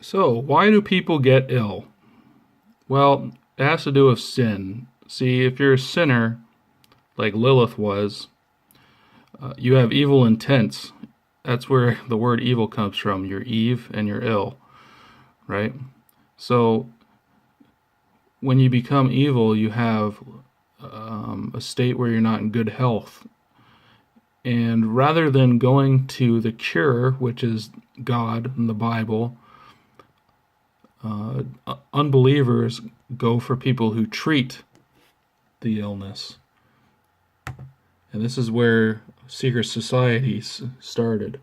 So, why do people get ill? Well, it has to do with sin. See, if you're a sinner, like Lilith was, you have evil intents. That's where the word evil comes from. You're Eve and you're ill, right? So, when you become evil, you have a state where you're not in good health. And rather than going to the cure, which is God and the Bible, unbelievers go for people who treat the illness. And this is where secret societies started.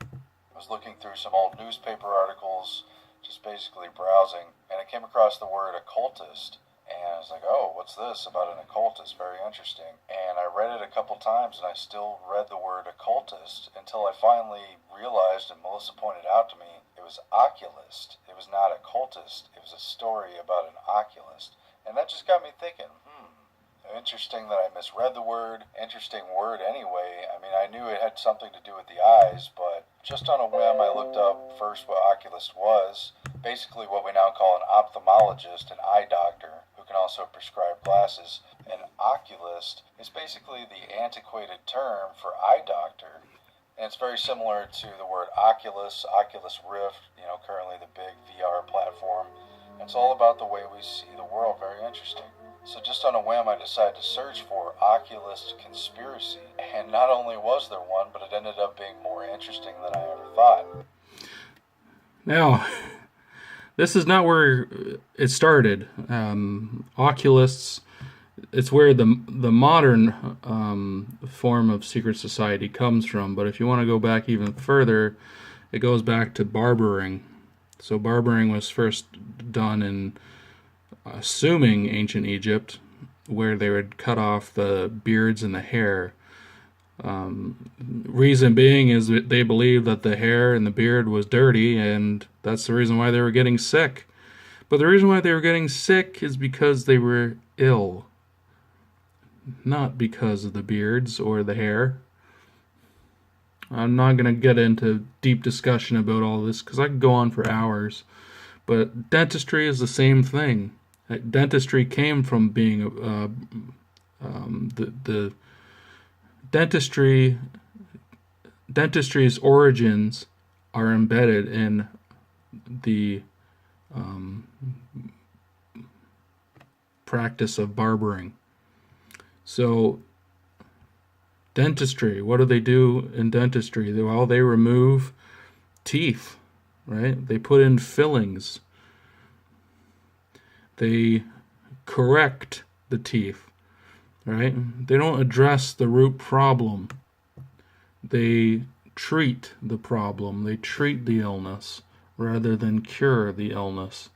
I was looking through some old newspaper articles, just basically browsing, and I came across the word occultist. And I was like, oh, what's this about an occultist? Very interesting. And I read it a couple times, and I still read the word occultist until I finally realized, and Melissa pointed out to me, it was oculist. It was not occultist. It was a story about an oculist. And that just got me thinking, interesting that I misread the word. Interesting word anyway. I mean, I knew it had something to do with the eyes, but just on a whim, I looked up first what oculist was. Basically what we now call an ophthalmologist, an eye doctor, who can also prescribe glasses. An oculist is basically the antiquated term for eye doctor. And it's very similar to the word Oculus, Oculus Rift, currently the big VR platform. It's all about the way we see the world. Very interesting. So just on a whim, I decided to search for Oculist conspiracy. And not only was there one, but it ended up being more interesting than I ever thought. Now, this is not where it started. Oculists, it's where the modern form of secret society comes from. But if you want to go back even further, it goes back to barbering. So barbering was first done in assuming ancient Egypt, where they would cut off the beards and the hair. Reason being is that they believed that the hair and the beard was dirty, and that's the reason why they were getting sick. But the reason why they were getting sick is because they were ill, not because of the beards or the hair. I'm not going to get into deep discussion about all this because I could go on for hours. But dentistry is the same thing. Dentistry came from being the dentistry's origins are embedded in the practice of barbering. So dentistry, what do they do in dentistry? Well, they remove teeth, right? They put in fillings. They correct the teeth, right? They don't address the root problem. They treat the problem. They treat the illness rather than cure the illness.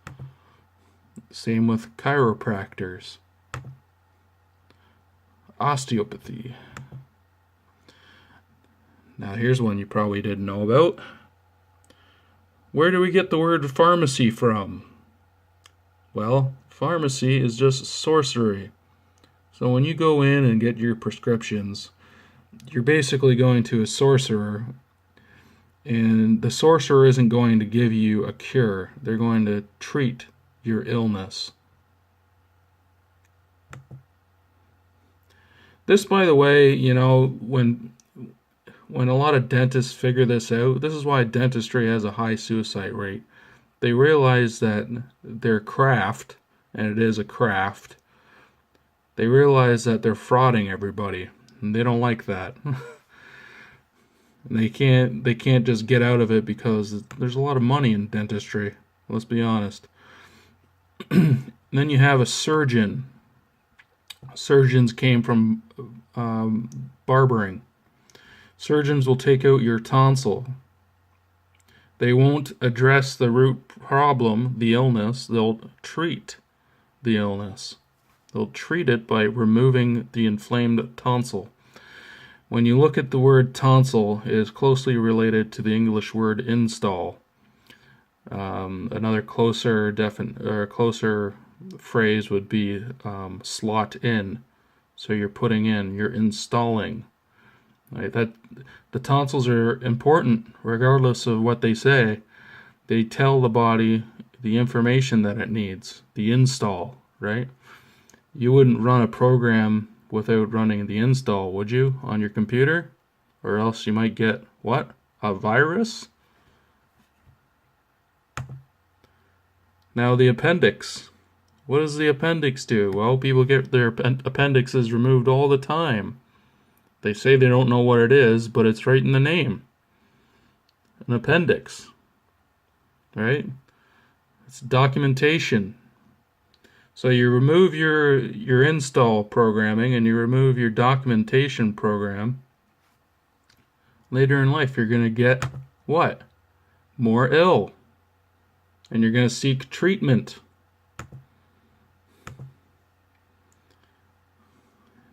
Same with chiropractors. Osteopathy. Now here's one you probably didn't know about. Where do we get the word pharmacy from? Well, pharmacy is just sorcery. So when you go in and get your prescriptions, you're basically going to a sorcerer, and the sorcerer isn't going to give you a cure. They're going to treat your illness. This, by the way, when a lot of dentists figure this out, this is why dentistry has a high suicide rate. They realize that their craft, and it is a craft, they realize that they're frauding everybody, and they don't like that. They can't just get out of it because there's a lot of money in dentistry. Let's be honest. Then you have a surgeon. Surgeons came from barbering. Surgeons will take out your tonsil. They won't address the root problem, the illness. They'll treat the illness. They'll treat it by removing the inflamed tonsil. When you look at the word tonsil, it is closely related to the English word install. Another closer phrase would be slot in. So you're putting in, you're installing. Right? That the tonsils are important, regardless of what they say. they tell the body the information that it needs, the install, right? You wouldn't run a program without running the install, would you, on your computer? Or else you might get, what? A virus? Now the appendix. What does the appendix do? Well, people get their appendixes removed all the time. They say they don't know what it is, but it's right in the name. An appendix. Right? It's documentation. So you remove your install programming and you remove your documentation program. Later in life, you're going to get what? More ill. And you're going to seek treatment.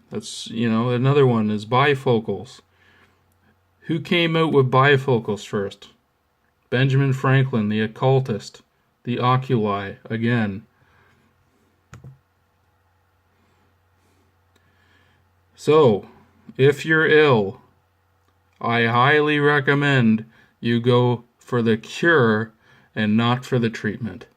That's, another one is bifocals. Who came out with bifocals first? Benjamin Franklin, the occultist. The oculi, again. So, if you're ill, I highly recommend you go for the cure and not for the treatment.